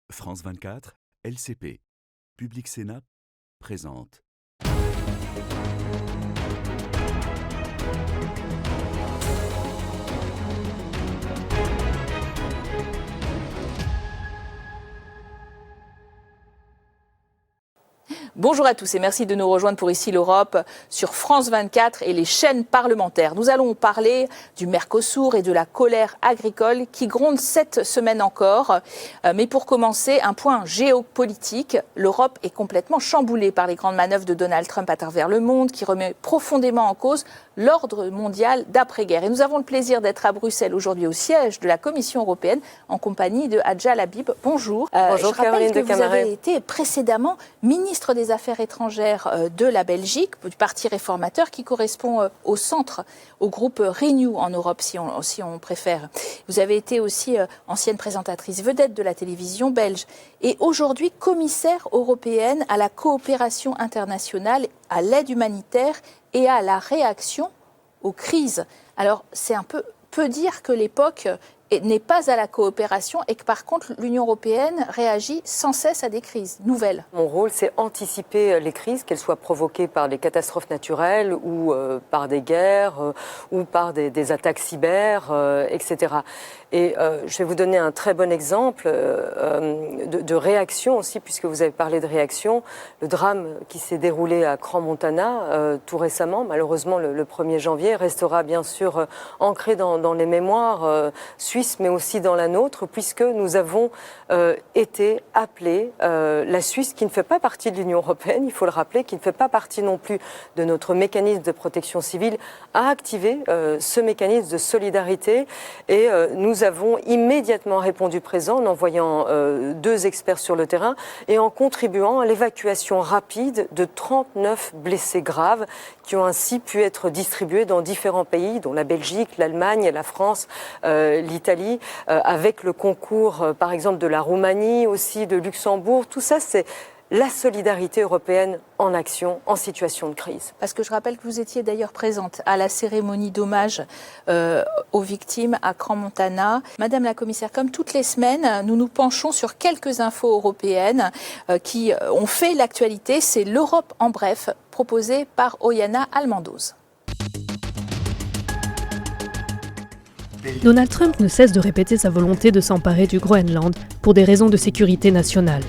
France 24, LCP, Public Sénat, présente. Bonjour à tous et merci de nous rejoindre pour Ici l'Europe sur France 24 et les chaînes parlementaires. Nous allons parler du Mercosur et de la colère agricole qui gronde cette semaine encore. Mais pour commencer, un point géopolitique. L'Europe est complètement chamboulée par les grandes manœuvres de Donald Trump à travers le monde qui remet profondément en cause l'ordre mondial d'après-guerre. Et nous avons le plaisir d'être à Bruxelles aujourd'hui au siège de la Commission européenne en compagnie de Hadja Labib. Bonjour. Bonjour je rappelle que vous Camaret. avez été précédemment ministre des Affaires étrangères de la Belgique, du Parti réformateur qui correspond au centre, au groupe Renew en Europe si on préfère. Vous avez été aussi ancienne présentatrice vedette de la télévision belge et aujourd'hui commissaire européenne à la coopération internationale, à l'aide humanitaire et à la réaction aux crises. Alors c'est peu dire que l'époque n'est pas à la coopération et que par contre l'Union européenne réagit sans cesse à des crises nouvelles. Mon rôle, c'est anticiper les crises, qu'elles soient provoquées par des catastrophes naturelles ou par des guerres ou par des attaques cyber, etc. Et je vais vous donner un très bon exemple de réaction aussi, puisque vous avez parlé de réaction. Le drame qui s'est déroulé à Crans-Montana tout récemment, malheureusement le 1er janvier, restera bien sûr ancré dans les mémoires suisses, mais aussi dans la nôtre, puisque nous avons été appelés, la Suisse qui ne fait pas partie de l'Union européenne, il faut le rappeler, qui ne fait pas partie non plus de notre mécanisme de protection civile, a activé ce mécanisme de solidarité et nous avons immédiatement répondu présent en envoyant 2 experts sur le terrain et en contribuant à l'évacuation rapide de 39 blessés graves qui ont ainsi pu être distribués dans différents pays, dont la Belgique, l'Allemagne, la France, l'Italie, avec le concours, par exemple, de la Roumanie, aussi de Luxembourg. Tout ça, c'est la solidarité européenne en action, en situation de crise. Parce que je rappelle que vous étiez d'ailleurs présente à la cérémonie d'hommage aux victimes à Crans-Montana. Madame la commissaire, comme toutes les semaines, nous nous penchons sur quelques infos européennes qui ont fait l'actualité. C'est l'Europe en bref, proposée par Oyana Almandoz. Donald Trump ne cesse de répéter sa volonté de s'emparer du Groenland pour des raisons de sécurité nationale.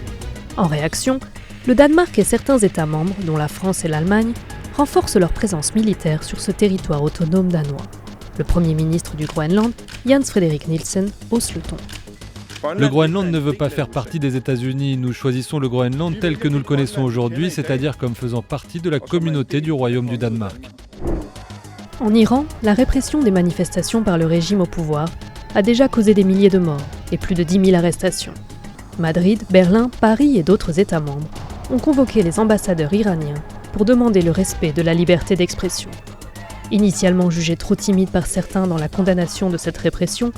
En réaction, le Danemark et certains États membres, dont la France et l'Allemagne, renforcent leur présence militaire sur ce territoire autonome danois. Le Premier ministre du Groenland, Jens Frederik Nielsen, hausse le ton. Le Groenland ne veut pas faire partie des États-Unis. Nous choisissons le Groenland tel que nous le connaissons aujourd'hui, c'est-à-dire comme faisant partie de la communauté du Royaume du Danemark. En Iran, la répression des manifestations par le régime au pouvoir a déjà causé des milliers de morts et plus de 10 000 arrestations. Madrid, Berlin, Paris et d'autres États membres ont convoqué les ambassadeurs iraniens pour demander le respect de la liberté d'expression. Initialement jugée trop timide par certains dans la condamnation de cette répression,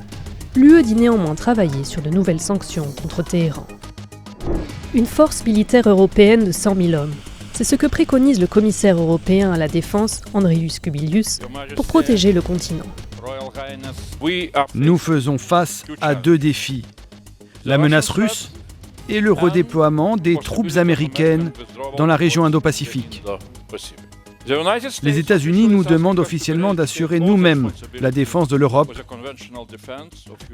l'UE dit néanmoins travailler sur de nouvelles sanctions contre Téhéran. Une force militaire européenne de 100 000 hommes, c'est ce que préconise le commissaire européen à la défense, Andrius Kubilius, pour protéger le continent. Nous faisons face à 2 défis. La menace russe et le redéploiement des troupes américaines dans la région Indo-Pacifique. Les États-Unis nous demandent officiellement d'assurer nous-mêmes la défense de l'Europe.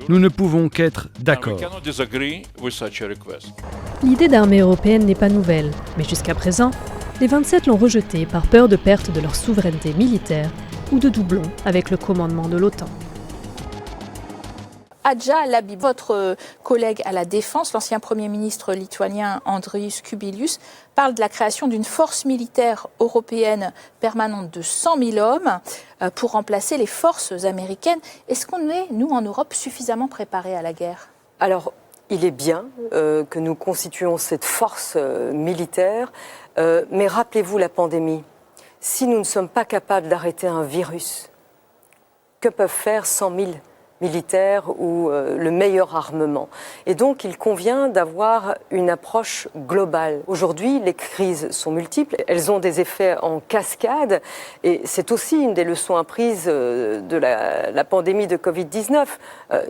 Nous ne pouvons qu'être d'accord. L'idée d'armée européenne n'est pas nouvelle, mais jusqu'à présent, les 27 l'ont rejetée par peur de perte de leur souveraineté militaire ou de doublons avec le commandement de l'OTAN. Hadja Labib, votre collègue à la Défense, l'ancien Premier ministre lituanien Andrius Kubilius, parle de la création d'une force militaire européenne permanente de 100 000 hommes pour remplacer les forces américaines. Est-ce qu'on est, nous, en Europe, suffisamment préparés à la guerre ? Alors, il est bien que nous constituions cette force militaire, mais rappelez-vous la pandémie. Si nous ne sommes pas capables d'arrêter un virus, que peuvent faire 100 000 militaire ou le meilleur armement. Et donc, il convient d'avoir une approche globale. Aujourd'hui, les crises sont multiples, elles ont des effets en cascade et c'est aussi une des leçons apprises de la pandémie de Covid-19.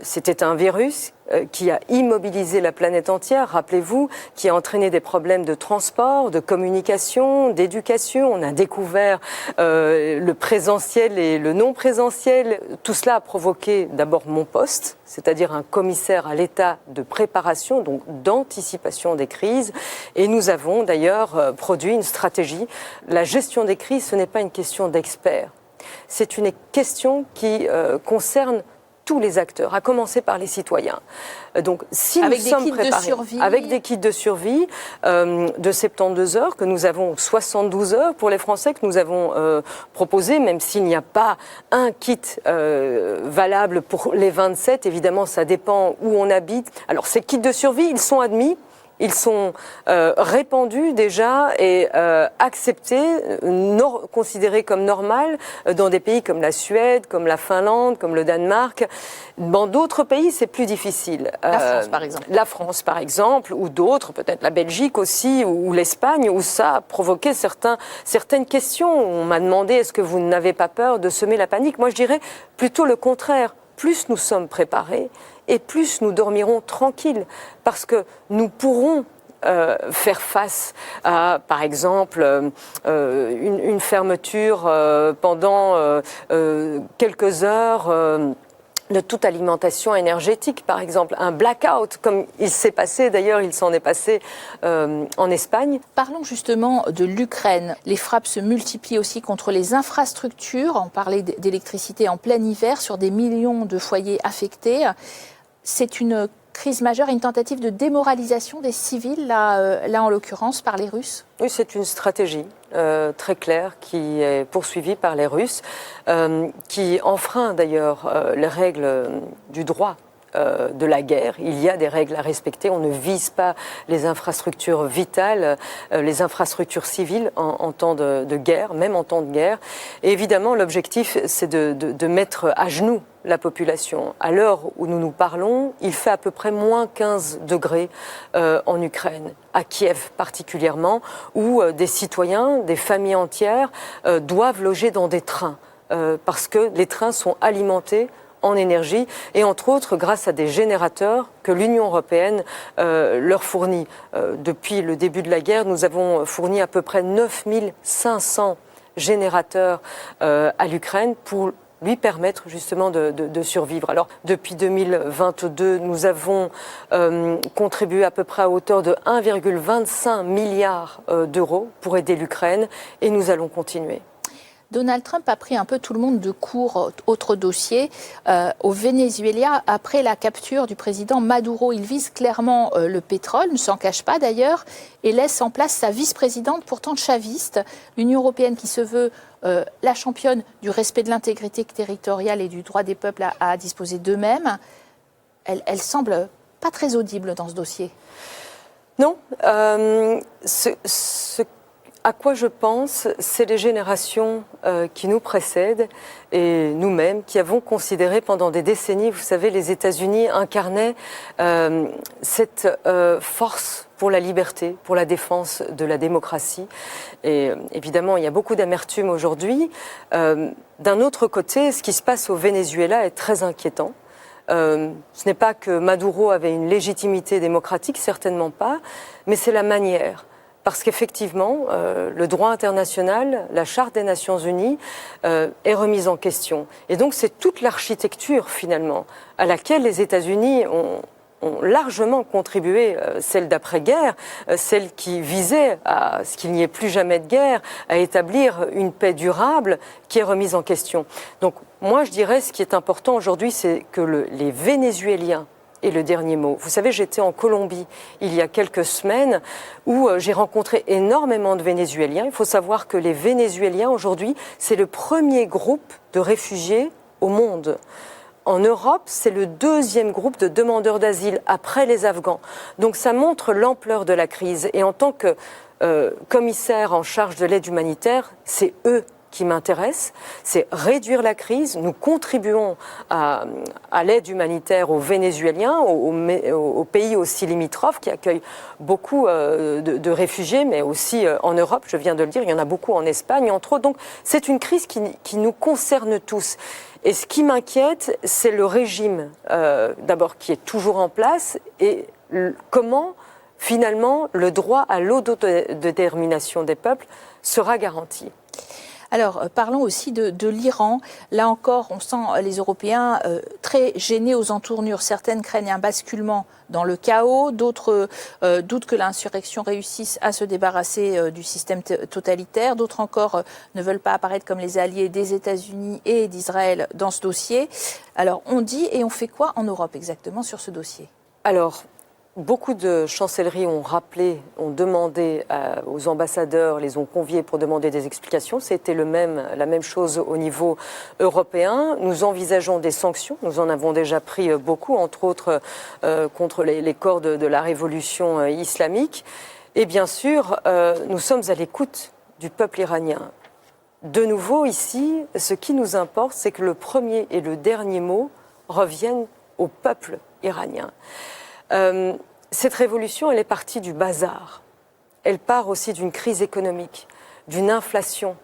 C'était un virus qui a immobilisé la planète entière, rappelez-vous, qui a entraîné des problèmes de transport, de communication, d'éducation. On a découvert le présentiel et le non présentiel. Tout cela a provoqué d'abord mon poste, c'est-à-dire un commissaire à l'état de préparation, donc d'anticipation des crises. Et nous avons d'ailleurs produit une stratégie. La gestion des crises, ce n'est pas une question d'experts. C'est une question qui concerne tous les acteurs, à commencer par les citoyens. Donc, si nous sommes préparés avec des kits de survie de 72 heures, que nous avons 72 heures pour les Français, que nous avons proposé, même s'il n'y a pas un kit valable pour les 27, évidemment, ça dépend où on habite. Alors, ces kits de survie, ils sont admis. Ils sont répandus déjà et acceptés, considérés comme normaux dans des pays comme la Suède, comme la Finlande, comme le Danemark. Dans d'autres pays, c'est plus difficile. La France, par exemple. La France, par exemple, ou d'autres, peut-être la Belgique aussi, ou l'Espagne, où ça a provoqué certaines questions. On m'a demandé, est-ce que vous n'avez pas peur de semer la panique ? Moi, je dirais plutôt le contraire. Plus nous sommes préparés, et plus nous dormirons tranquilles, parce que nous pourrons faire face à, par exemple, une fermeture pendant quelques heures de toute alimentation énergétique, par exemple, un blackout, comme il s'est passé, d'ailleurs, il s'en est passé en Espagne. Parlons justement de l'Ukraine. Les frappes se multiplient aussi contre les infrastructures. On parlait d'électricité en plein hiver sur des millions de foyers affectés. C'est une crise majeure, une tentative de démoralisation des civils, là en l'occurrence, par les Russes ? Oui, c'est une stratégie très claire qui est poursuivie par les Russes, qui enfreint d'ailleurs les règles du droit de la guerre. Il y a des règles à respecter. On ne vise pas les infrastructures vitales, les infrastructures civiles en temps de guerre, même en temps de guerre. Et évidemment, l'objectif, c'est de mettre à genoux la population. À l'heure où nous nous parlons, il fait à peu près moins 15 degrés en Ukraine, à Kiev particulièrement, où des citoyens, des familles entières doivent loger dans des trains, parce que les trains sont alimentés en énergie et entre autres grâce à des générateurs que l'Union européenne leur fournit. Depuis le début de la guerre, nous avons fourni à peu près 9500 générateurs à l'Ukraine pour lui permettre justement de survivre. Alors, depuis 2022, nous avons contribué à peu près à hauteur de 1,25 milliard d'euros pour aider l'Ukraine et nous allons continuer. Donald Trump a pris un peu tout le monde de court. Autre dossier, au Venezuela, après la capture du président Maduro, il vise clairement le pétrole, ne s'en cache pas d'ailleurs, et laisse en place sa vice-présidente, pourtant chaviste. L'Union européenne qui se veut la championne du respect de l'intégrité territoriale et du droit des peuples à disposer d'eux-mêmes, elle semble pas très audible dans ce dossier. Non, à quoi je pense, c'est les générations qui nous précèdent et nous-mêmes qui avons considéré pendant des décennies, vous savez, les États-Unis incarnaient cette force pour la liberté, pour la défense de la démocratie. Et évidemment, il y a beaucoup d'amertume aujourd'hui. D'un autre côté, ce qui se passe au Venezuela est très inquiétant. Ce n'est pas que Maduro avait une légitimité démocratique, certainement pas, mais c'est la manière. Parce qu'effectivement, le droit international, la Charte des Nations Unies, est remise en question. Et donc c'est toute l'architecture, finalement, à laquelle les États-Unis ont largement contribué, celle d'après-guerre, celle qui visait à ce qu'il n'y ait plus jamais de guerre, à établir une paix durable qui est remise en question. Donc moi, je dirais, ce qui est important aujourd'hui, c'est que les Vénézuéliens, et le dernier mot. Vous savez, j'étais en Colombie il y a quelques semaines où j'ai rencontré énormément de Vénézuéliens. Il faut savoir que les Vénézuéliens, aujourd'hui, c'est le premier groupe de réfugiés au monde. En Europe, c'est le deuxième groupe de demandeurs d'asile après les Afghans. Donc ça montre l'ampleur de la crise. Et en tant que commissaire en charge de l'aide humanitaire, c'est eux qui m'intéresse, c'est réduire la crise. Nous contribuons à l'aide humanitaire aux Vénézuéliens, aux pays aussi limitrophes qui accueillent beaucoup de réfugiés, mais aussi en Europe, je viens de le dire, il y en a beaucoup en Espagne, entre autres. Donc c'est une crise qui nous concerne tous. Et ce qui m'inquiète, c'est le régime, d'abord, qui est toujours en place, et comment, finalement, le droit à l'autodétermination des peuples sera garanti. Alors, parlons aussi de l'Iran. Là encore, on sent les Européens très gênés aux entournures. Certaines craignent un basculement dans le chaos, d'autres doutent que l'insurrection réussisse à se débarrasser du système totalitaire, d'autres encore ne veulent pas apparaître comme les alliés des États-Unis et d'Israël dans ce dossier. Alors, on dit et on fait quoi en Europe exactement sur ce dossier ? Alors, beaucoup de chancelleries ont demandé aux ambassadeurs, les ont conviés pour demander des explications. C'était la même chose au niveau européen. Nous envisageons des sanctions. Nous en avons déjà pris beaucoup, entre autres contre les corps de la révolution islamique. Et bien sûr, nous sommes à l'écoute du peuple iranien. De nouveau, ici, ce qui nous importe, c'est que le premier et le dernier mot reviennent au peuple iranien. Cette révolution, elle est partie du bazar. Elle part aussi d'une crise économique, d'une inflation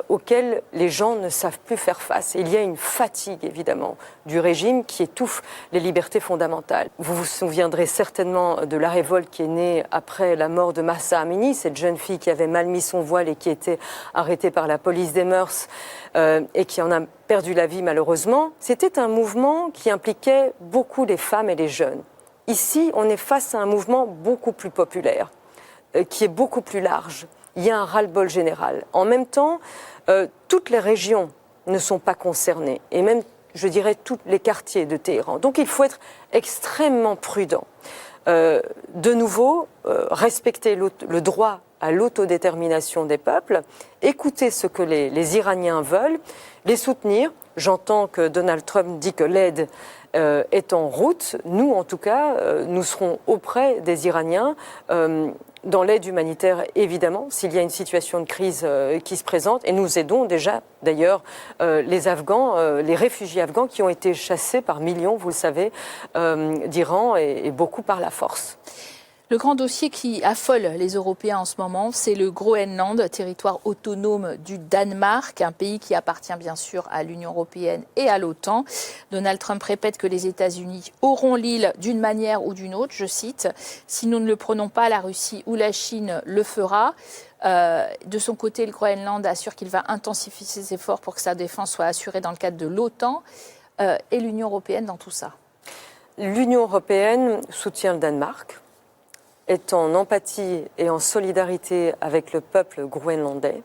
auquel les gens ne savent plus faire face. Et il y a une fatigue, évidemment, du régime qui étouffe les libertés fondamentales. Vous vous souviendrez certainement de la révolte qui est née après la mort de Mahsa Amini, cette jeune fille qui avait mal mis son voile et qui était arrêtée par la police des mœurs et qui en a perdu la vie malheureusement. C'était un mouvement qui impliquait beaucoup les femmes et les jeunes. Ici, on est face à un mouvement beaucoup plus populaire, qui est beaucoup plus large. Il y a un ras-le-bol général. En même temps, toutes les régions ne sont pas concernées, et même, je dirais, tous les quartiers de Téhéran. Donc il faut être extrêmement prudent. De nouveau, respecter le droit à l'autodétermination des peuples, écouter ce que les Iraniens veulent, les soutenir. J'entends que Donald Trump dit que l'aide est en route. Nous, en tout cas, nous serons auprès des Iraniens dans l'aide humanitaire, évidemment, s'il y a une situation de crise qui se présente. Et nous aidons déjà, d'ailleurs, les Afghans, les réfugiés afghans qui ont été chassés par millions, vous le savez, d'Iran et beaucoup par la force. Le grand dossier qui affole les Européens en ce moment, c'est le Groenland, territoire autonome du Danemark, un pays qui appartient bien sûr à l'Union européenne et à l'OTAN. Donald Trump répète que les États-Unis auront l'île d'une manière ou d'une autre, je cite, « Si nous ne le prenons pas, la Russie ou la Chine le fera ». De son côté, le Groenland assure qu'il va intensifier ses efforts pour que sa défense soit assurée dans le cadre de l'OTAN et l'Union européenne dans tout ça. L'Union européenne soutient le Danemark, est en empathie et en solidarité avec le peuple groenlandais,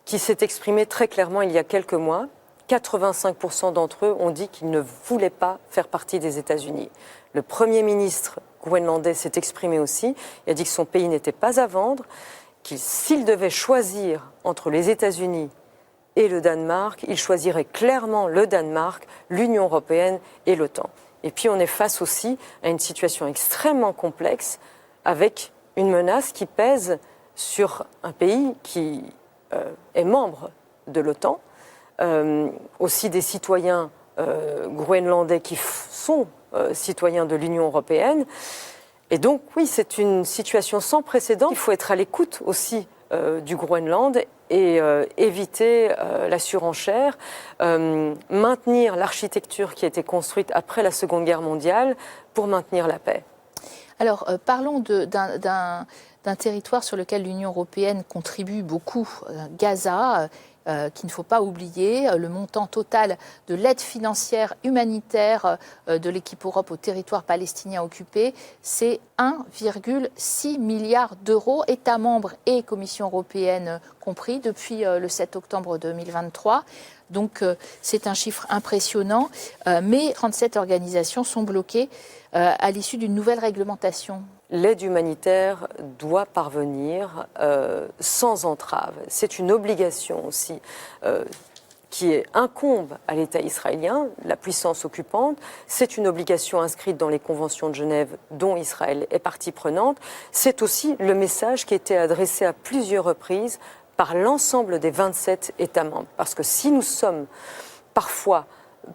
qui s'est exprimé très clairement il y a quelques mois. 85% d'entre eux ont dit qu'ils ne voulaient pas faire partie des États-Unis. Le Premier ministre groenlandais s'est exprimé aussi. Il a dit que son pays n'était pas à vendre, qu'il s'il devait choisir entre les États-Unis et le Danemark, il choisirait clairement le Danemark, l'Union européenne et l'OTAN. Et puis on est face aussi à une situation extrêmement complexe, avec une menace qui pèse sur un pays qui est membre de l'OTAN, aussi des citoyens groenlandais qui sont citoyens de l'Union européenne. Et donc, oui, c'est une situation sans précédent. Il faut être à l'écoute aussi du Groenland et éviter la surenchère, maintenir l'architecture qui a été construite après la Seconde Guerre mondiale pour maintenir la paix. Alors, parlons d'un territoire sur lequel l'Union européenne contribue beaucoup, Gaza, qu'il ne faut pas oublier. Le montant total de l'aide financière humanitaire de l'équipe Europe au territoire palestinien occupé, c'est 1,6 milliard d'euros, États membres et Commission européenne compris, depuis le 7 octobre 2023. Donc, c'est un chiffre impressionnant, mais 37 organisations sont bloquées à l'issue d'une nouvelle réglementation. L'aide humanitaire doit parvenir sans entrave. C'est une obligation aussi qui incombe à l'État israélien, la puissance occupante. C'est une obligation inscrite dans les conventions de Genève dont Israël est partie prenante. C'est aussi le message qui a été adressé à plusieurs reprises par l'ensemble des 27 États membres. Parce que si nous sommes parfois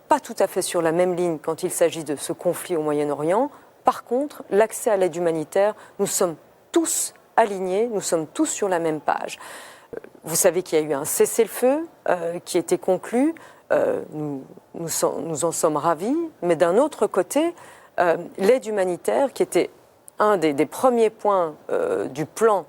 pas tout à fait sur la même ligne quand il s'agit de ce conflit au Moyen-Orient, par contre, l'accès à l'aide humanitaire, nous sommes tous alignés, nous sommes tous sur la même page. Vous savez qu'il y a eu un cessez-le-feu qui a été conclu, nous en sommes ravis, mais d'un autre côté, l'aide humanitaire qui était un des premiers points du plan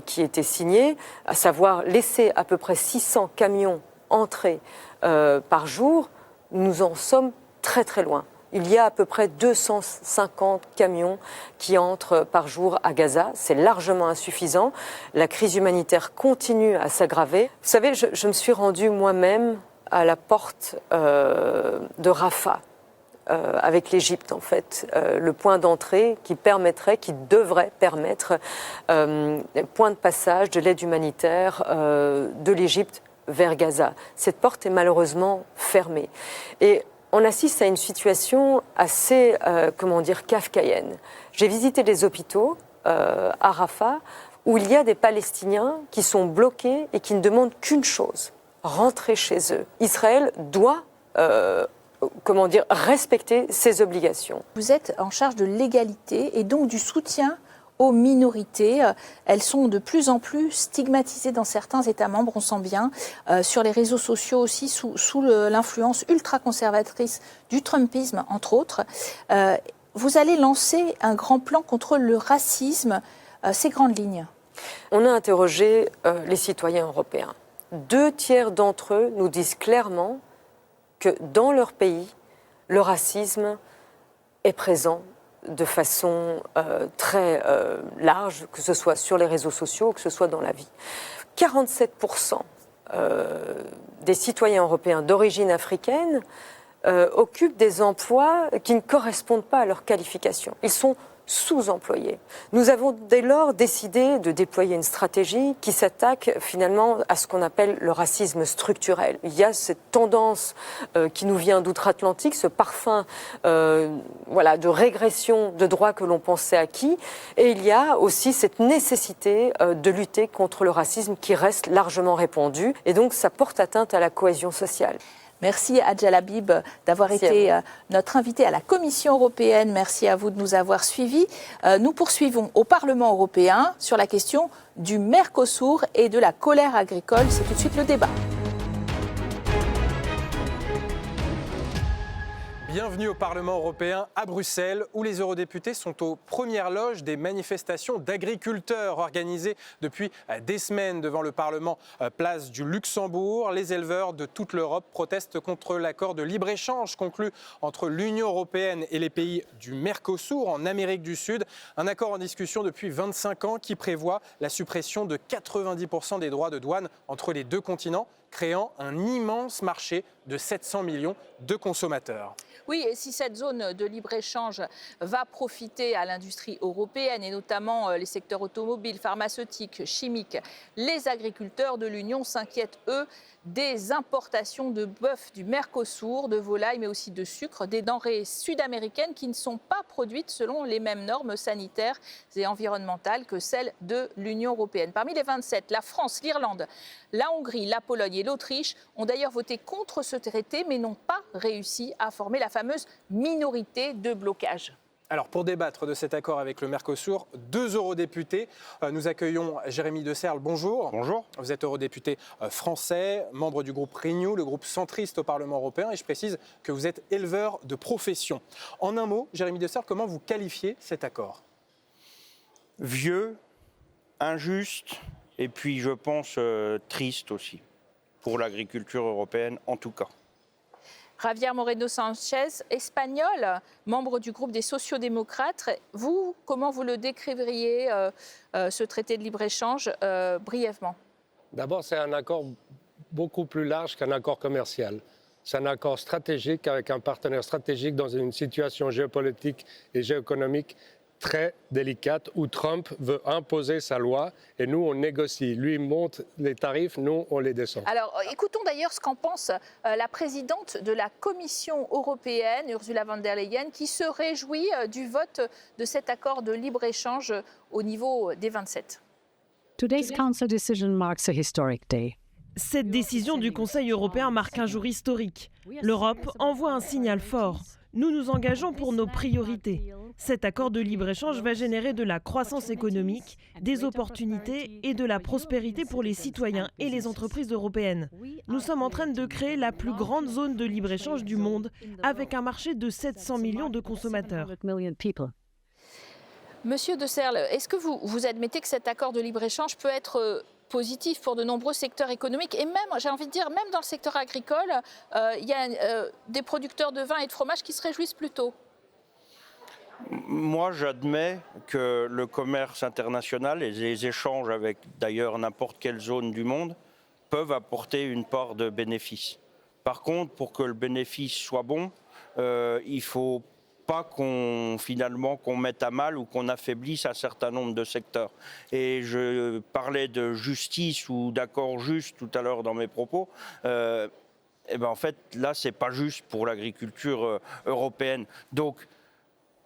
qui était signé, à savoir laisser à peu près 600 camions entrer par jour, nous en sommes très très loin. Il y a à peu près 250 camions qui entrent par jour à Gaza. C'est largement insuffisant. La crise humanitaire continue à s'aggraver. Vous savez, je me suis rendue moi-même à la porte de Rafah, avec l'Égypte en fait, le point d'entrée qui devrait permettre point de passage de l'aide humanitaire de l'Égypte vers Gaza. Cette porte est malheureusement fermée. Et on assiste à une situation assez, kafkaïenne. J'ai visité des hôpitaux à Rafah où il y a des Palestiniens qui sont bloqués et qui ne demandent qu'une chose, rentrer chez eux. Israël doit respecter ses obligations. Vous êtes en charge de l'égalité et donc du soutien aux minorités. Elles sont de plus en plus stigmatisées dans certains États membres, on sent bien, sur les réseaux sociaux aussi, sous l'influence ultra-conservatrice du Trumpisme, entre autres. Vous allez lancer un grand plan contre le racisme, ces grandes lignes. On a interrogé les citoyens européens. 2/3 d'entre eux nous disent clairement que dans leur pays, le racisme est présent de façon très large, que ce soit sur les réseaux sociaux, que ce soit dans la vie. 47% des citoyens européens d'origine africaine occupent des emplois qui ne correspondent pas à leurs qualifications. Ils sont sous-employés. Nous avons dès lors décidé de déployer une stratégie qui s'attaque finalement à ce qu'on appelle le racisme structurel. Il y a cette tendance qui nous vient d'outre-Atlantique, ce parfum de régression de droits que l'on pensait acquis, et il y a aussi cette nécessité de lutter contre le racisme qui reste largement répandu, et donc ça porte atteinte à la cohésion sociale. Merci Adja Labib d'avoir été notre invité à la Commission européenne. Merci à vous de nous avoir suivis. Nous poursuivons au Parlement européen sur la question du Mercosur et de la colère agricole. C'est tout de suite le débat. Bienvenue au Parlement européen à Bruxelles, où les eurodéputés sont aux premières loges des manifestations d'agriculteurs organisées depuis des semaines devant le Parlement place du Luxembourg. Les éleveurs de toute l'Europe protestent contre l'accord de libre-échange conclu entre l'Union européenne et les pays du Mercosur en Amérique du Sud. Un accord en discussion depuis 25 ans qui prévoit la suppression de 90% des droits de douane entre les deux continents, créant un immense marché de 700 millions de consommateurs. Oui, et si cette zone de libre-échange va profiter à l'industrie européenne et notamment les secteurs automobiles, pharmaceutiques, chimiques, les agriculteurs de l'Union s'inquiètent, eux, des importations de bœuf du Mercosur, de volailles, mais aussi de sucre, des denrées sud-américaines qui ne sont pas produites selon les mêmes normes sanitaires et environnementales que celles de l'Union européenne. Parmi les 27, la France, l'Irlande, la Hongrie, la Pologne et l'Autriche ont d'ailleurs voté contre ce traité, mais n'ont pas réussi à former la fameuse minorité de blocage. Alors pour débattre de cet accord avec le Mercosur, 2 eurodéputés. Nous accueillons Jérémy De Serle, bonjour. Bonjour. Vous êtes eurodéputé français, membre du groupe Renew, le groupe centriste au Parlement européen, et je précise que vous êtes éleveur de profession. En un mot, Jérémy De Serle, comment vous qualifiez cet accord ? Vieux, injuste, et puis je pense triste aussi, pour l'agriculture européenne en tout cas. Javier Moreno Sanchez, espagnol, membre du groupe des sociodémocrates. Vous, comment vous le décriveriez, ce traité de libre-échange, brièvement ? D'abord, c'est un accord beaucoup plus large qu'un accord commercial. C'est un accord stratégique avec un partenaire stratégique dans une situation géopolitique et géoéconomique très délicate où Trump veut imposer sa loi et nous on négocie. Lui monte les tarifs, nous on les descend. Alors écoutons d'ailleurs ce qu'en pense la présidente de la Commission européenne, Ursula von der Leyen, qui se réjouit du vote de cet accord de libre-échange au niveau des 27. Today's Council decision marks a historic day. Cette décision du Conseil européen marque un jour historique. L'Europe envoie un signal fort. Nous nous engageons pour nos priorités. Cet accord de libre-échange va générer de la croissance économique, des opportunités et de la prospérité pour les citoyens et les entreprises européennes. Nous sommes en train de créer la plus grande zone de libre-échange du monde, avec un marché de 700 millions de consommateurs. Monsieur de Serle, est-ce que vous admettez que cet accord de libre-échange peut être positif pour de nombreux secteurs économiques et même, j'ai envie de dire, même dans le secteur agricole, il y a des producteurs de vin et de fromage qui se réjouissent plutôt? Moi, j'admets que le commerce international et les échanges avec d'ailleurs n'importe quelle zone du monde peuvent apporter une part de bénéfice. Par contre, pour que le bénéfice soit bon, il faut pas qu'on mette à mal ou qu'on affaiblisse un certain nombre de secteurs. Et je parlais de justice ou d'accord juste tout à l'heure dans mes propos. En fait, là, c'est pas juste pour l'agriculture européenne. Donc,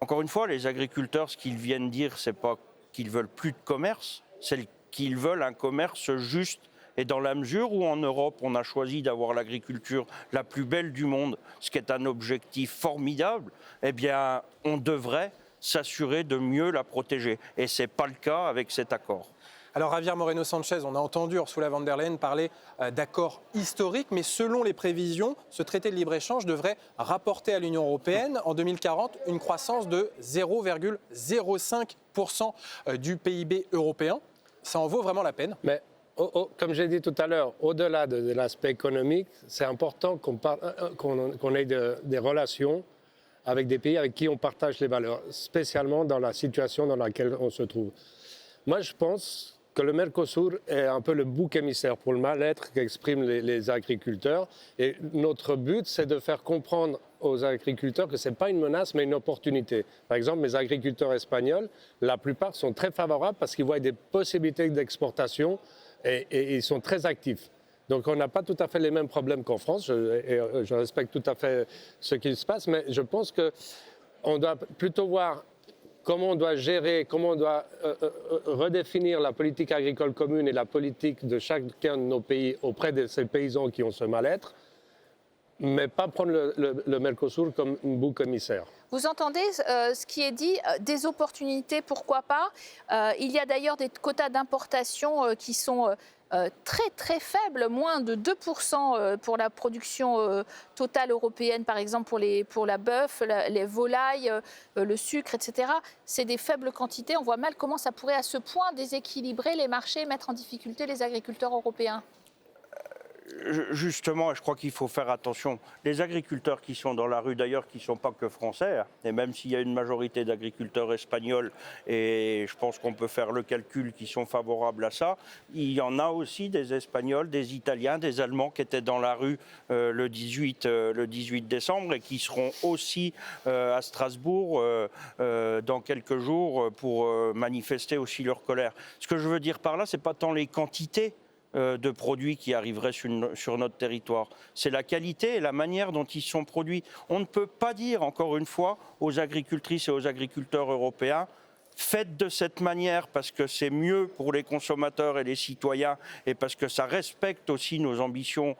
encore une fois, les agriculteurs, ce qu'ils viennent dire, c'est pas qu'ils veulent plus de commerce, c'est qu'ils veulent un commerce juste. Et dans la mesure où en Europe, on a choisi d'avoir l'agriculture la plus belle du monde, ce qui est un objectif formidable, eh bien, on devrait s'assurer de mieux la protéger. Et ce n'est pas le cas avec cet accord. Alors Javier Moreno Sanchez, on a entendu Ursula von der Leyen parler d'accord historique, mais selon les prévisions, ce traité de libre-échange devrait rapporter à l'Union européenne en 2040 une croissance de 0,05% du PIB européen. Ça en vaut vraiment la peine. Mais comme j'ai dit tout à l'heure, au-delà de l'aspect économique, c'est important qu'on ait des relations avec des pays avec qui on partage les valeurs, spécialement dans la situation dans laquelle on se trouve. Moi, je pense que le Mercosur est un peu le bouc émissaire pour le mal-être qu'expriment les agriculteurs. Et notre but, c'est de faire comprendre aux agriculteurs que ce n'est pas une menace, mais une opportunité. Par exemple, mes agriculteurs espagnols, la plupart sont très favorables parce qu'ils voient des possibilités d'exportation et ils sont très actifs. Donc on n'a pas tout à fait les mêmes problèmes qu'en France, je respecte tout à fait ce qui se passe, mais je pense qu'on doit plutôt voir comment on doit gérer, comment on doit redéfinir la politique agricole commune et la politique de chacun de nos pays auprès de ces paysans qui ont ce mal-être, mais pas prendre le Mercosur comme un bouc émissaire. Vous entendez ce qui est dit, des opportunités, pourquoi pas. Il y a d'ailleurs des quotas d'importation qui sont très très faibles, moins de 2% pour la production totale européenne, par exemple pour la bœuf, les volailles, le sucre, etc. C'est des faibles quantités. On voit mal comment ça pourrait à ce point déséquilibrer les marchés, mettre en difficulté les agriculteurs européens. Justement, je crois qu'il faut faire attention. Les agriculteurs qui sont dans la rue, d'ailleurs, qui ne sont pas que français, et même s'il y a une majorité d'agriculteurs espagnols, et je pense qu'on peut faire le calcul, qui sont favorables à ça, il y en a aussi des Espagnols, des Italiens, des Allemands qui étaient dans la rue le 18 décembre et qui seront aussi à Strasbourg dans quelques jours pour manifester aussi leur colère. Ce que je veux dire par là, ce n'est pas tant les quantités de produits qui arriveraient sur notre territoire. C'est la qualité et la manière dont ils sont produits. On ne peut pas dire, encore une fois, aux agricultrices et aux agriculteurs européens, faites de cette manière parce que c'est mieux pour les consommateurs et les citoyens et parce que ça respecte aussi nos ambitions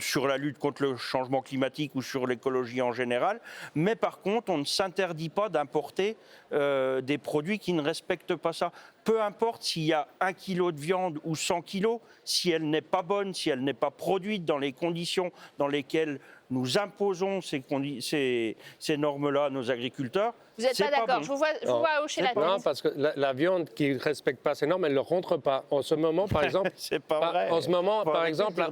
sur la lutte contre le changement climatique ou sur l'écologie en général, mais par contre, on ne s'interdit pas d'importer des produits qui ne respectent pas ça. Peu importe s'il y a 1 kilo de viande ou 100 kilos, si elle n'est pas bonne, si elle n'est pas produite dans les conditions dans lesquelles nous imposons ces normes-là à nos agriculteurs. Vous n'êtes pas d'accord, bon. Je vous vois hocher la tête. Non, parce que la viande qui ne respecte pas ces normes, elle ne rentre pas. En ce moment, par exemple... c'est pas vrai. En ce moment, par exemple,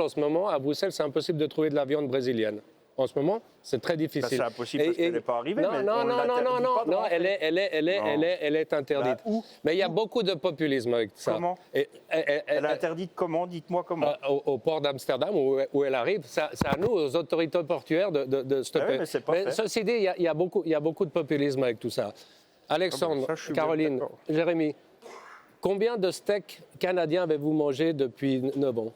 en ce moment, à Bruxelles, c'est impossible de trouver de la viande brésilienne. En ce moment, c'est très difficile. C'est impossible parce qu'elle n'est pas arrivée. Non, elle est interdite. Où mais il y a beaucoup de populisme avec ça. Comment elle est interdite comment? Dites-moi comment. Au port d'Amsterdam, où elle arrive, c'est à nous, aux autorités portuaires, de stopper. Mais c'est pas fait. Ceci dit, il y a beaucoup de populisme avec tout ça. Alexandre, Caroline, Jérémy, combien de steaks canadiens avez-vous mangé depuis 9 ans?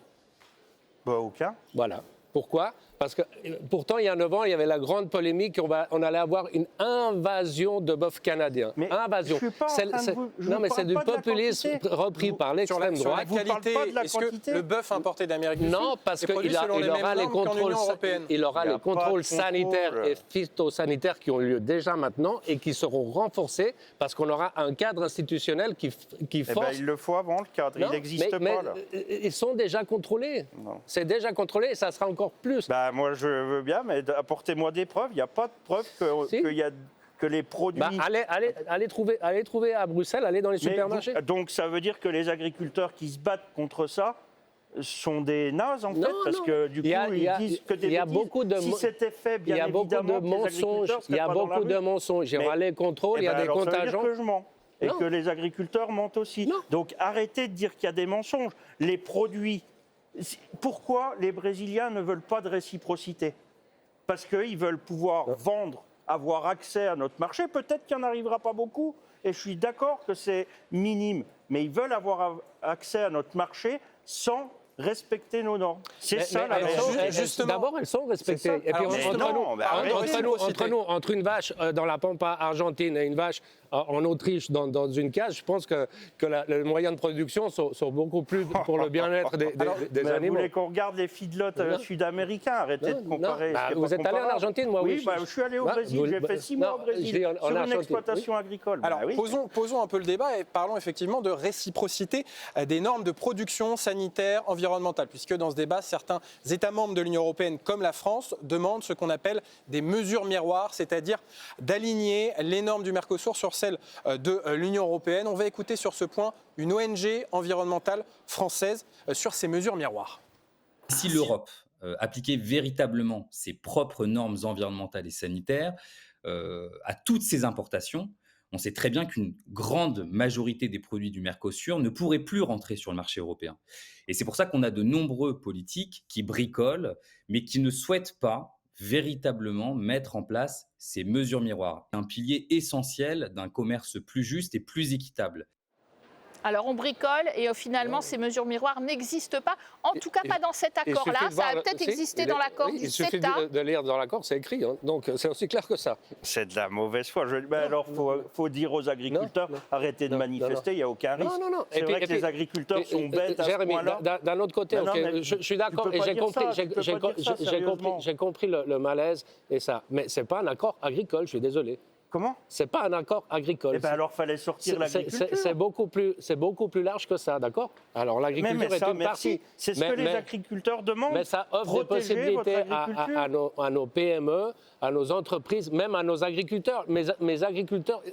Aucun. Voilà. Pourquoi ? Parce que pourtant, il y a 9 ans, il y avait la grande polémique qu'on allait avoir une invasion de bœuf canadien. Mais invasion. Je suis pas en train de vous, non, mais c'est du populisme repris par l'extrême droite. Sur la qualité, est-ce que le bœuf importé d'Amérique du Sud non, parce qu'il aura les contrôles, les contrôles sanitaires et phytosanitaires qui ont lieu déjà maintenant et qui seront renforcés parce qu'on aura un cadre institutionnel qui force. Il le faut avant le cadre, il n'existe pas là. Ils sont déjà contrôlés. C'est déjà contrôlé et ça sera encore plus. Moi je veux bien, mais apportez-moi des preuves. Il n'y a pas de preuves que les produits. Allez trouver à Bruxelles, allez dans les supermarchés. Donc ça veut dire que les agriculteurs qui se battent contre ça sont des nazes en fait, parce que du coup ils disent que des bêtises. Si c'était fait, bien évidemment, il y a beaucoup de mensonges. Il y aura les contrôles, il y a des contingents. Ça veut dire que je mens. Et que les agriculteurs mentent aussi. Donc arrêtez de dire qu'il y a des mensonges. Les produits. Pourquoi les Brésiliens ne veulent pas de réciprocité? Parce qu'ils veulent pouvoir vendre, avoir accès à notre marché. Peut-être qu'il n'y en arrivera pas beaucoup, et je suis d'accord que c'est minime. Mais ils veulent avoir accès à notre marché sans respecter nos normes. C'est ça la raison. D'abord, elles sont respectées. Et puis entre une vache dans la pampa argentine et une vache en Autriche dans une cage, je pense que les moyens de production sont beaucoup plus pour le bien-être des animaux. Vous voulez qu'on regarde les feedlots sud-américains? Arrêtez de comparer. Vous êtes allé en Argentine, moi oui. Je suis allé au Brésil. J'ai fait 6 mois au Brésil sur une exploitation agricole. Alors, posons un peu le débat et parlons effectivement de réciprocité des normes de production sanitaire, environnementale, puisque dans ce débat, certains États membres de l'Union européenne, comme la France, demandent ce qu'on appelle des mesures miroirs, c'est-à-dire d'aligner les normes du Mercosur sur celles de l'Union européenne. On va écouter sur ce point une ONG environnementale française sur ces mesures miroirs. Si l'Europe appliquait véritablement ses propres normes environnementales et sanitaires à toutes ses importations, on sait très bien qu'une grande majorité des produits du Mercosur ne pourraient plus rentrer sur le marché européen. Et c'est pour ça qu'on a de nombreux politiques qui bricolent, mais qui ne souhaitent pas véritablement mettre en place ces mesures miroirs. Un pilier essentiel d'un commerce plus juste et plus équitable. Alors on bricole et finalement ces mesures miroirs n'existent pas, en tout cas pas dans cet accord-là. Ça a peut-être existé dans l'accord du CETA. Il suffit de lire dans l'accord, c'est écrit, donc c'est aussi clair que ça. C'est de la mauvaise foi. Alors il faut dire aux agriculteurs, arrêtez de manifester, il n'y a aucun risque. C'est vrai que les agriculteurs sont bêtes à ce point-là. D'un autre côté, je suis d'accord et j'ai compris le malaise et ça. Mais ce n'est pas un accord agricole, je suis désolé. Comment? C'est pas un accord agricole. Eh ben alors, fallait sortir l'agriculture. C'est beaucoup plus large que ça, d'accord? Alors l'agriculture est une partie. C'est ce que les agriculteurs demandent. Mais ça offre des possibilités à nos PME, à nos entreprises, même à nos agriculteurs. Mes agriculteurs,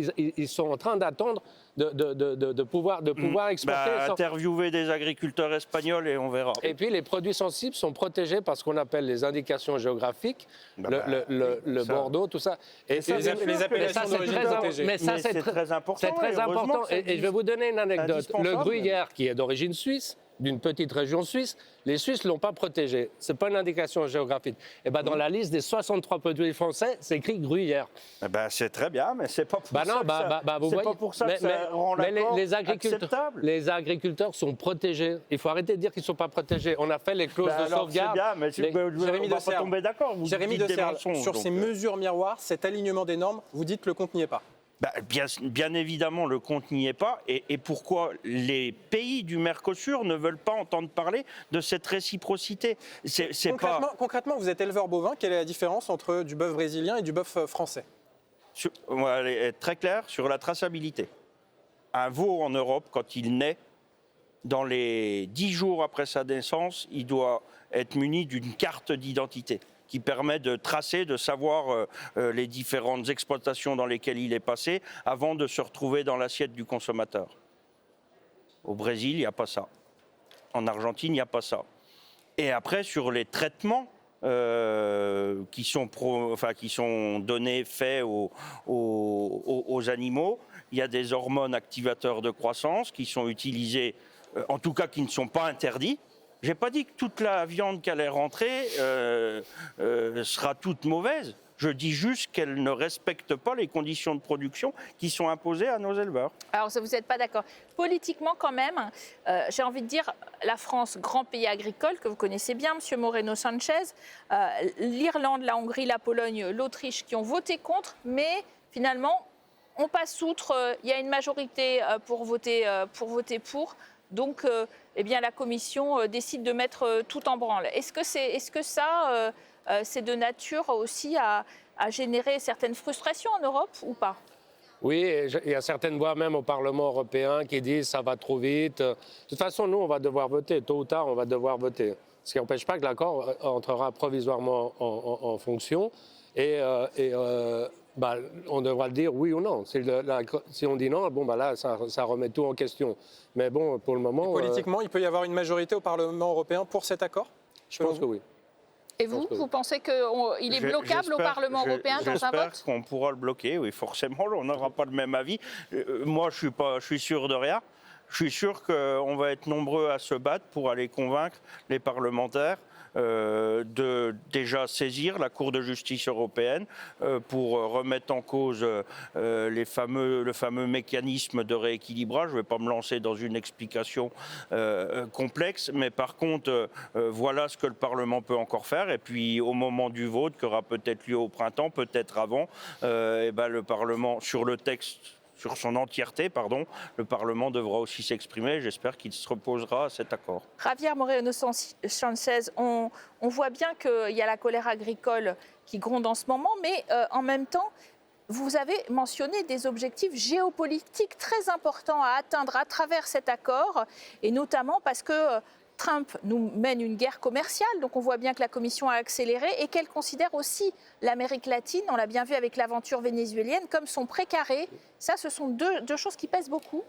ils sont en train d'attendre de pouvoir exporter. Interviewer des agriculteurs espagnols et on verra. Et puis les produits sensibles sont protégés par ce qu'on appelle les indications géographiques, le Bordeaux, tout ça. Et les appellations d'origine protégée. Mais ça, c'est très important. C'est très important. Et je vais vous donner une anecdote. Le gruyère, qui est d'origine suisse, d'une petite région suisse, les Suisses ne l'ont pas protégé. Ce n'est pas une indication géographique. Et ben, dans la liste des 63 produits français, c'est écrit gruyère. C'est très bien, mais ce n'est pas pour ça que ça rend l'accord acceptable. Les agriculteurs sont protégés. Il faut arrêter de dire qu'ils ne sont pas protégés. On a fait les clauses de sauvegarde. C'est bien, mais on ne va pas tomber d'accord. Jérémy Desserles, sur ces mesures miroirs, cet alignement des normes, vous dites que le compte n'y est pas. Bien évidemment, le compte n'y est pas. Et pourquoi les pays du Mercosur ne veulent pas entendre parler de cette réciprocité? Concrètement, vous êtes éleveur bovin. Quelle est la différence entre du bœuf brésilien et du bœuf français? On va être très clair sur la traçabilité. Un veau en Europe, quand il naît, dans les 10 jours après sa naissance, il doit être muni d'une carte d'identité qui permet de tracer, de savoir les différentes exploitations dans lesquelles il est passé avant de se retrouver dans l'assiette du consommateur. Au Brésil, il n'y a pas ça. En Argentine, il n'y a pas ça. Et après, sur les traitements qui sont donnés, faits aux animaux, il y a des hormones activateurs de croissance qui sont utilisés, en tout cas qui ne sont pas interdits. Je n'ai pas dit que toute la viande qui allait rentrer sera toute mauvaise. Je dis juste qu'elle ne respecte pas les conditions de production qui sont imposées à nos éleveurs. Alors, vous n'êtes pas d'accord. Politiquement, quand même, j'ai envie de dire, la France, grand pays agricole, que vous connaissez bien, M. Moreno Sanchez, l'Irlande, la Hongrie, la Pologne, l'Autriche, qui ont voté contre, mais finalement, on passe outre. Il y a une majorité pour voter pour. Donc, eh bien, la Commission décide de mettre tout en branle. Est-ce que ça, c'est de nature aussi à générer certaines frustrations en Europe ou pas? Oui, il y a certaines voix même au Parlement européen qui disent ça va trop vite. De toute façon, nous, on va devoir voter. Tôt ou tard, on va devoir voter. Ce qui n'empêche pas que l'accord entrera provisoirement en fonction. On devra le dire oui ou non. Si on dit non, là, ça remet tout en question. Mais bon, pour le moment... Et politiquement, il peut y avoir une majorité au Parlement européen pour cet accord? Je pense que oui. Et vous pensez qu'il est bloquable au Parlement européen dans un vote? J'espère qu'on pourra le bloquer, oui, forcément, on n'aura pas le même avis. Moi, je suis sûr de rien. Je suis sûr qu'on va être nombreux à se battre pour aller convaincre les parlementaires de déjà saisir la Cour de justice européenne pour remettre en cause le fameux mécanisme de rééquilibrage. Je ne vais pas me lancer dans une explication complexe, mais par contre, voilà ce que le Parlement peut encore faire. Et puis, au moment du vote, qui aura peut-être lieu au printemps, peut-être avant, le Parlement, sur le texte, sur son entièreté, le Parlement devra aussi s'exprimer. J'espère qu'il se reposera à cet accord. Javier Moreno Sanchez, on voit bien qu'il y a la colère agricole qui gronde en ce moment, mais en même temps, vous avez mentionné des objectifs géopolitiques très importants à atteindre à travers cet accord, et notamment parce que Trump nous mène une guerre commerciale, donc on voit bien que la Commission a accéléré et qu'elle considère aussi l'Amérique latine, on l'a bien vu avec l'aventure vénézuélienne, comme son précaré. Ça, ce sont deux choses qui pèsent beaucoup.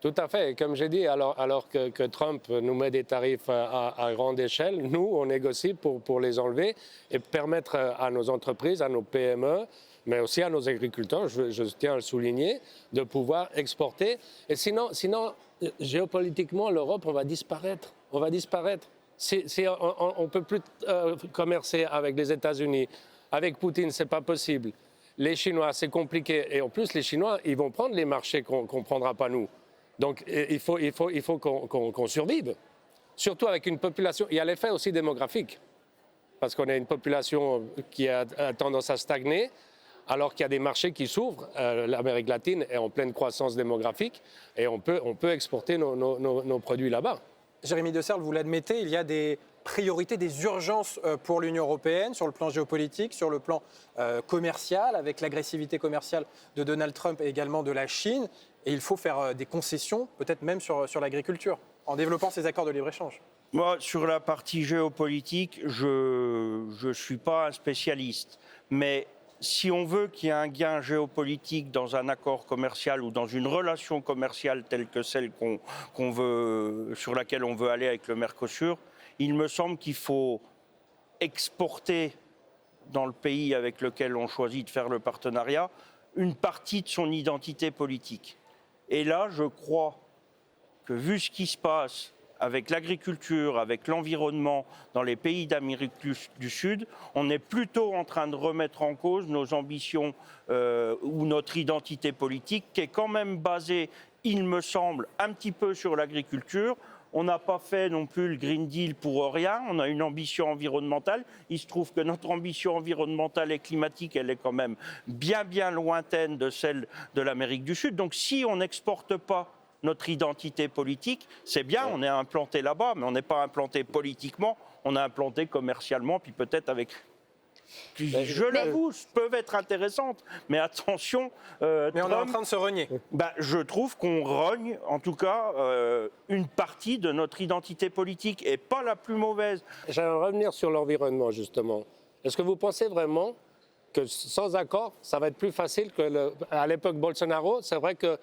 Tout à fait. Et comme j'ai dit, alors que Trump nous met des tarifs à grande échelle, nous, on négocie pour les enlever et permettre à nos entreprises, à nos PME, mais aussi à nos agriculteurs, je tiens à le souligner, de pouvoir exporter. Et sinon géopolitiquement, l'Europe, on va disparaître. On va disparaître. On ne peut plus commercer avec les États-Unis. Avec Poutine, ce n'est pas possible. Les Chinois, c'est compliqué. Et en plus, les Chinois, ils vont prendre les marchés qu'on ne prendra pas nous. Donc, il faut qu'on survive. Surtout avec une population. Il y a l'effet aussi démographique. Parce qu'on a une population qui a tendance à stagner, alors qu'il y a des marchés qui s'ouvrent. L'Amérique latine est en pleine croissance démographique et on peut exporter nos produits là-bas. Jérémy Deserle, vous l'admettez, il y a des priorités, des urgences pour l'Union européenne sur le plan géopolitique, sur le plan commercial, avec l'agressivité commerciale de Donald Trump et également de la Chine. Et il faut faire des concessions, peut-être même sur l'agriculture, en développant ces accords de libre-échange. Moi, sur la partie géopolitique, je ne suis pas un spécialiste. Mais si on veut qu'il y ait un gain géopolitique dans un accord commercial ou dans une relation commerciale telle que celle sur laquelle on veut aller avec le Mercosur, il me semble qu'il faut exporter dans le pays avec lequel on choisit de faire le partenariat une partie de son identité politique. Et là, je crois que vu ce qui se passe avec l'agriculture, avec l'environnement dans les pays d'Amérique du Sud, on est plutôt en train de remettre en cause nos ambitions ou notre identité politique qui est quand même basée, il me semble, un petit peu sur l'agriculture. On n'a pas fait non plus le Green Deal pour rien, on a une ambition environnementale. Il se trouve que notre ambition environnementale et climatique, elle est quand même bien lointaine de celle de l'Amérique du Sud. Donc si on n'exporte pas notre identité politique, c'est bien, on est implanté là-bas, mais on n'est pas implanté politiquement, on est implanté commercialement, puis peut-être avec... Je l'avoue, peuvent être intéressantes, mais attention... mais Trump, on est en train de se renier. Je trouve qu'on rogne, en tout cas, une partie de notre identité politique, et pas la plus mauvaise. J'aimerais revenir sur l'environnement, justement. Est-ce que vous pensez vraiment que sans accord, ça va être plus facile qu'à l'époque Bolsonaro? C'est vrai que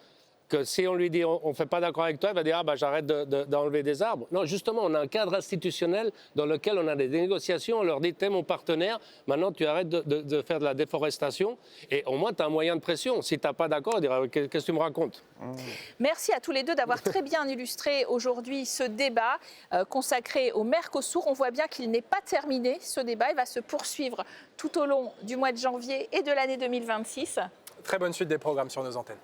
que si on lui dit on ne fait pas d'accord avec toi, il va dire j'arrête d'enlever des arbres. Non, justement, on a un cadre institutionnel dans lequel on a des négociations, on leur dit t'es mon partenaire, maintenant tu arrêtes de faire de la déforestation et au moins tu as un moyen de pression. Si tu n'as pas d'accord, il dira qu'est-ce que tu me racontes. Merci à tous les deux d'avoir très bien illustré aujourd'hui ce débat consacré au Mercosur. On voit bien qu'il n'est pas terminé, ce débat. Il va se poursuivre tout au long du mois de janvier et de l'année 2026. Très bonne suite des programmes sur nos antennes.